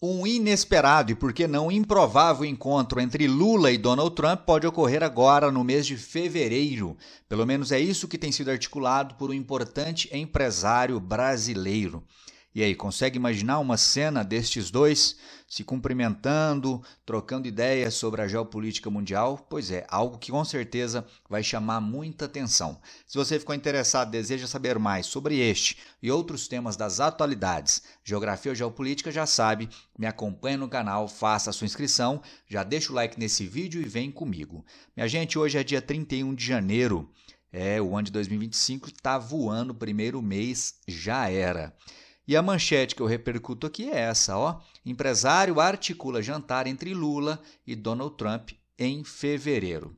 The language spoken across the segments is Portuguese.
Um inesperado e, por que não, improvável encontro entre Lula e Donald Trump pode ocorrer agora no mês de fevereiro. Pelo menos é isso que tem sido articulado por um importante empresário brasileiro. E aí, consegue imaginar uma cena destes dois se cumprimentando, trocando ideias sobre a geopolítica mundial? Pois é, algo que com certeza vai chamar muita atenção. Se você ficou interessado, deseja saber mais sobre este e outros temas das atualidades, geografia ou geopolítica, já sabe, me acompanha no canal, faça a sua inscrição, já deixa o like nesse vídeo e vem comigo. Minha gente, hoje é dia 31 de janeiro, o ano de 2025 está voando, o primeiro mês já era. E a manchete que eu repercuto aqui é essa, ó. Empresário articula jantar entre Lula e Donald Trump em fevereiro.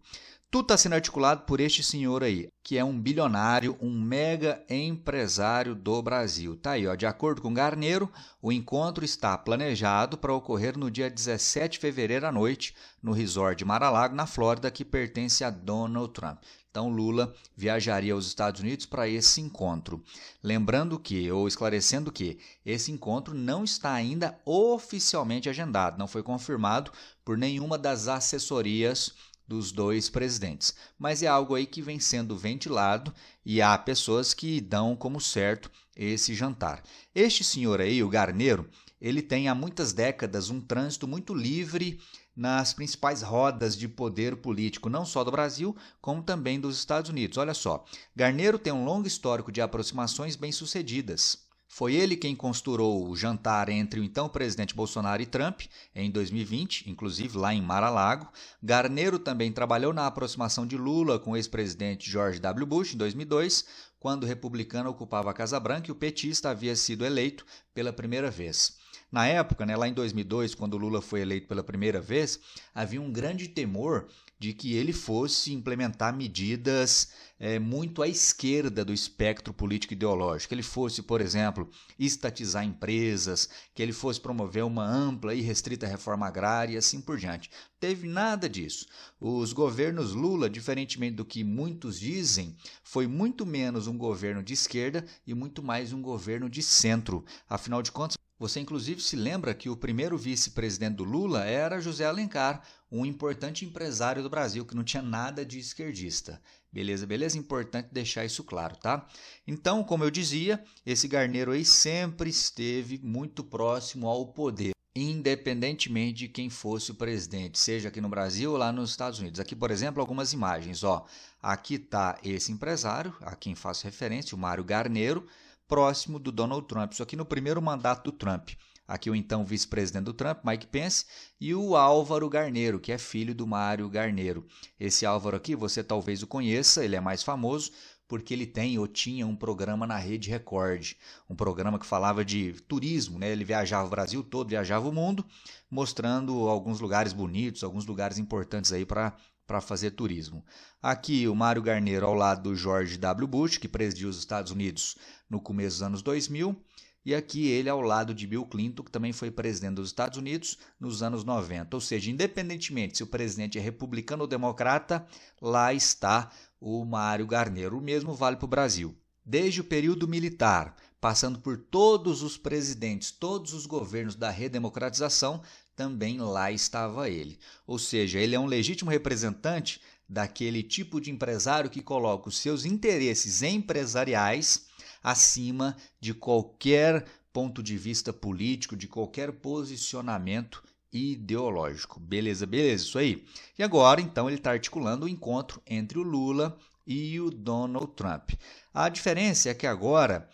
Tudo está sendo articulado por este senhor aí, que é um bilionário, um mega empresário do Brasil. Tá aí, ó. De acordo com Garneiro, o encontro está planejado para ocorrer no dia 17 de fevereiro à noite, no resort de Mar-a-Lago, na Flórida, que pertence a Donald Trump. Então, Lula viajaria aos Estados Unidos para esse encontro. Lembrando que, ou esclarecendo que, esse encontro não está ainda oficialmente agendado, não foi confirmado por nenhuma das assessorias dos dois presidentes. Mas é algo aí que vem sendo ventilado e há pessoas que dão como certo esse jantar. Este senhor aí, o Garneiro, ele tem há muitas décadas um trânsito muito livre nas principais rodas de poder político, não só do Brasil, como também dos Estados Unidos. Olha só, Garneiro tem um longo histórico de aproximações bem-sucedidas. Foi ele quem costurou o jantar entre o então presidente Bolsonaro e Trump em 2020, inclusive lá em Mar-a-Lago. Garneiro também trabalhou na aproximação de Lula com o ex-presidente George W. Bush em 2002, quando o republicano ocupava a Casa Branca e o petista havia sido eleito pela primeira vez. Na época, lá em 2002, quando o Lula foi eleito pela primeira vez, havia um grande temor de que ele fosse implementar medidas muito à esquerda do espectro político ideológico. Que ele fosse, por exemplo, estatizar empresas, que ele fosse promover uma ampla e restrita reforma agrária e assim por diante. Teve nada disso. Os governos Lula, diferentemente do que muitos dizem, foi muito menos um governo de esquerda e muito mais um governo de centro. Afinal de contas, você inclusive se lembra que o primeiro vice-presidente do Lula era José Alencar, um importante empresário do Brasil que não tinha nada de esquerdista. Beleza, beleza? Importante deixar isso claro, tá? Então, como eu dizia, esse Garneiro aí sempre esteve muito próximo ao poder, independentemente de quem fosse o presidente, seja aqui no Brasil ou lá nos Estados Unidos. Aqui, por exemplo, algumas imagens, ó. Aqui está esse empresário, a quem faço referência, o Mário Garneiro, próximo do Donald Trump, isso aqui no primeiro mandato do Trump. Aqui o então vice-presidente do Trump, Mike Pence, e o Álvaro Garneiro, que é filho do Mário Garneiro. Esse Álvaro aqui, você talvez o conheça, ele é mais famoso porque ele tem ou tinha um programa na Rede Record, um programa que falava de turismo, né? Ele viajava o Brasil todo, viajava o mundo, mostrando alguns lugares bonitos, alguns lugares importantes aí para fazer turismo. Aqui o Mário Garneiro ao lado do George W. Bush, que presidiu os Estados Unidos no começo dos anos 2000, e aqui ele ao lado de Bill Clinton, que também foi presidente dos Estados Unidos nos anos 90. Ou seja, independentemente se o presidente é republicano ou democrata, lá está o Mário Garneiro. O mesmo vale para o Brasil. Desde o período militar, passando por todos os presidentes, todos os governos da redemocratização, também lá estava ele. Ou seja, ele é um legítimo representante daquele tipo de empresário que coloca os seus interesses empresariais acima de qualquer ponto de vista político, de qualquer posicionamento ideológico. Beleza, beleza, isso aí. E agora, então, ele está articulando o encontro entre o Lula e o Donald Trump. A diferença é que agora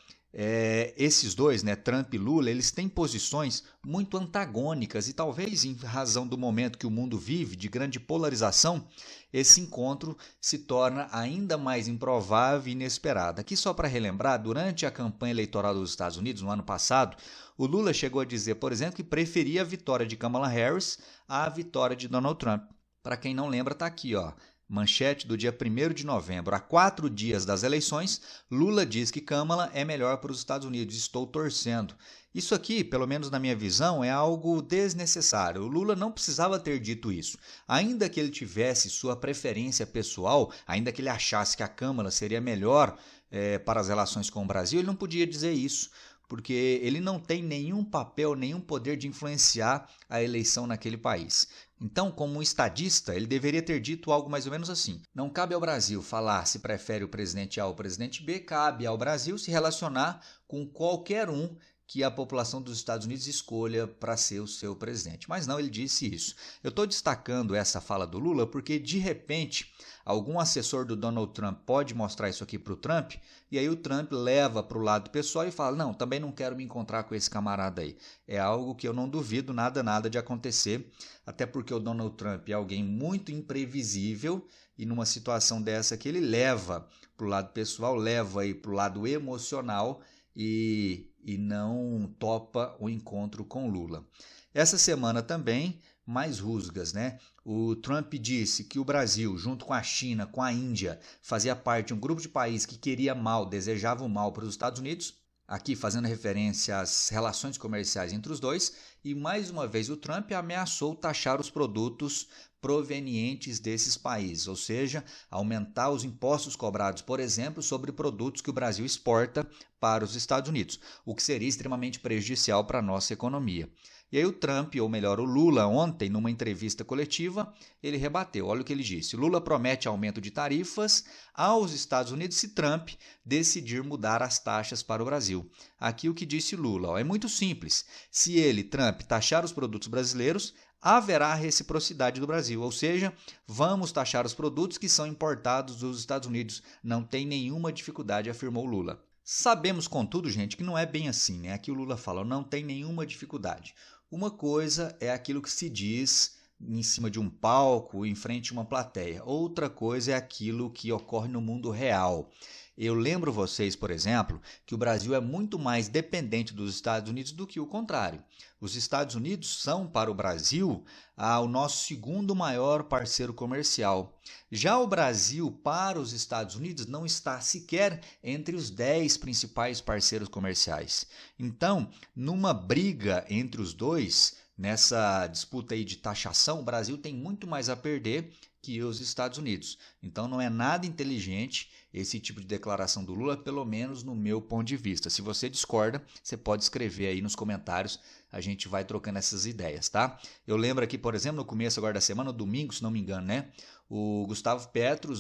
esses dois, Trump e Lula, eles têm posições muito antagônicas e talvez em razão do momento que o mundo vive, de grande polarização, esse encontro se torna ainda mais improvável e inesperado. Aqui só para relembrar, durante a campanha eleitoral dos Estados Unidos, no ano passado, o Lula chegou a dizer, por exemplo, que preferia a vitória de Kamala Harris à vitória de Donald Trump. Para quem não lembra, está aqui, ó. Manchete do dia 1º de novembro. Há 4 dias das eleições, Lula diz que Kamala é melhor para os Estados Unidos. Estou torcendo. Isso aqui, pelo menos na minha visão, é algo desnecessário. O Lula não precisava ter dito isso. Ainda que ele tivesse sua preferência pessoal, ainda que ele achasse que a Kamala seria melhor para as relações com o Brasil, ele não podia dizer isso. porque ele não tem nenhum papel, nenhum poder de influenciar a eleição naquele país. Então, como um estadista, ele deveria ter dito algo mais ou menos assim: não cabe ao Brasil falar se prefere o presidente A ou o presidente B, cabe ao Brasil se relacionar com qualquer um que a população dos Estados Unidos escolha para ser o seu presidente. Mas não, ele disse isso. Eu estou destacando essa fala do Lula porque, de repente, algum assessor do Donald Trump pode mostrar isso aqui para o Trump, e aí o Trump leva para o lado pessoal e fala: não, também não quero me encontrar com esse camarada aí. É algo que eu não duvido nada de acontecer, até porque o Donald Trump é alguém muito imprevisível, e numa situação dessa que ele leva para o lado pessoal, leva aí para o lado emocional, e não topa o encontro com Lula. Essa semana também, mais rusgas, né? O Trump disse que o Brasil, junto com a China, com a Índia, fazia parte de um grupo de países que queria mal, desejava o mal para os Estados Unidos, aqui fazendo referência às relações comerciais entre os dois, e mais uma vez o Trump ameaçou taxar os produtos provenientes desses países, ou seja, aumentar os impostos cobrados, por exemplo, sobre produtos que o Brasil exporta para os Estados Unidos, o que seria extremamente prejudicial para a nossa economia. E aí o Trump, ou melhor, o Lula, ontem, numa entrevista coletiva, ele rebateu. Olha o que ele disse: Lula promete aumento de tarifas aos Estados Unidos se Trump decidir mudar as taxas para o Brasil. Aqui o que disse Lula: é muito simples. Se ele, Trump, taxar os produtos brasileiros, haverá reciprocidade do Brasil, ou seja, vamos taxar os produtos que são importados dos Estados Unidos. Não tem nenhuma dificuldade, afirmou Lula. Sabemos, contudo, gente, que não é bem assim, né? Aqui o Lula fala: não tem nenhuma dificuldade. Uma coisa é aquilo que se diz em cima de um palco, em frente a uma plateia. Outra coisa é aquilo que ocorre no mundo real. Eu lembro vocês, por exemplo, que o Brasil é muito mais dependente dos Estados Unidos do que o contrário. Os Estados Unidos são, para o Brasil, o nosso segundo maior parceiro comercial. Já o Brasil, para os Estados Unidos, não está sequer entre os 10 principais parceiros comerciais. Então, numa briga entre os dois, nessa disputa aí de taxação, o Brasil tem muito mais a perder que os Estados Unidos. Então não é nada inteligente esse tipo de declaração do Lula, pelo menos no meu ponto de vista. Se você discorda, você pode escrever aí nos comentários, a gente vai trocando essas ideias, tá? Eu lembro aqui, por exemplo, no começo agora da semana, no domingo, se não me engano, né? O Gustavo Petro,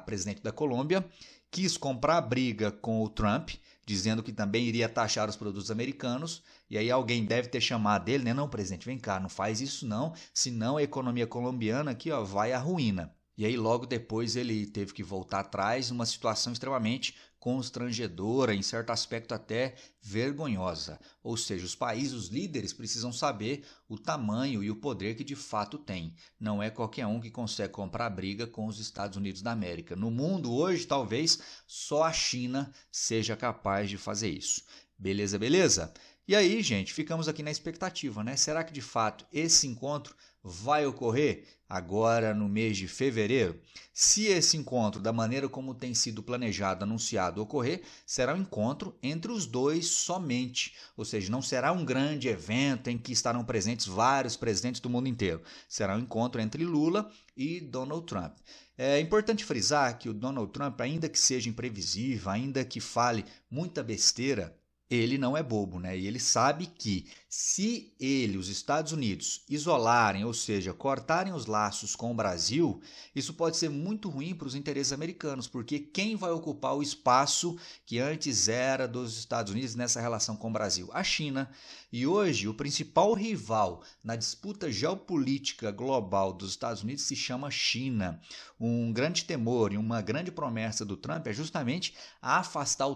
presidente da Colômbia, quis comprar a briga com o Trump, dizendo que também iria taxar os produtos americanos, e aí alguém deve ter chamado dele, né? Não, presidente, vem cá, não faz isso não, senão a economia colombiana aqui, ó, vai à ruína. E aí logo depois ele teve que voltar atrás, numa situação extremamente constrangedora, em certo aspecto até vergonhosa. Ou seja, os países, os líderes precisam saber o tamanho e o poder que de fato tem. Não é qualquer um que consegue comprar briga com os Estados Unidos da América. No mundo hoje, talvez só a China seja capaz de fazer isso. Beleza, beleza? E aí, gente, ficamos aqui na expectativa, né? Será que de fato esse encontro vai ocorrer agora no mês de fevereiro? Se esse encontro, da maneira como tem sido planejado, anunciado, ocorrer, será um encontro entre os dois somente. Ou seja, não será um grande evento em que estarão presentes vários presidentes do mundo inteiro. Será um encontro entre Lula e Donald Trump. É importante frisar que o Donald Trump, ainda que seja imprevisível, ainda que fale muita besteira, ele não é bobo, né? E ele sabe que se os Estados Unidos, isolarem, ou seja, cortarem os laços com o Brasil, isso pode ser muito ruim para os interesses americanos, porque quem vai ocupar o espaço que antes era dos Estados Unidos nessa relação com o Brasil? A China. E hoje, o principal rival na disputa geopolítica global dos Estados Unidos se chama China. Um grande temor e uma grande promessa do Trump é justamente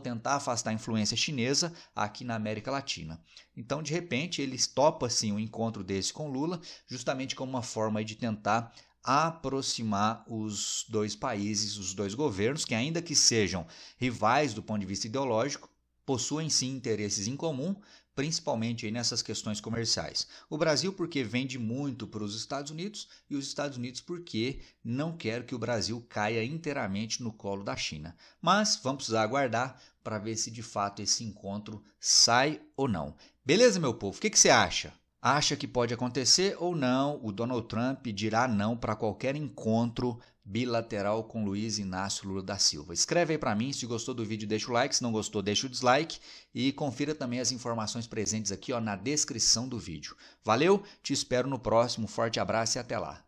tentar afastar a influência chinesa aqui na América Latina. Então, de repente, eles topam assim um encontro desse com Lula, justamente como uma forma de tentar aproximar os dois países, os dois governos, que ainda que sejam rivais do ponto de vista ideológico, possuem sim interesses em comum, principalmente aí nessas questões comerciais. O Brasil porque vende muito para os Estados Unidos e os Estados Unidos porque não quer que o Brasil caia inteiramente no colo da China. Mas vamos precisar aguardar para ver se de fato esse encontro sai ou não. Beleza, meu povo? O que você acha? Acha que pode acontecer ou não? O Donald Trump dirá não para qualquer encontro bilateral com Luiz Inácio Lula da Silva. Escreve aí para mim, se gostou do vídeo deixa o like, se não gostou deixa o dislike e confira também as informações presentes aqui na descrição do vídeo. Valeu, te espero no próximo, forte abraço e até lá.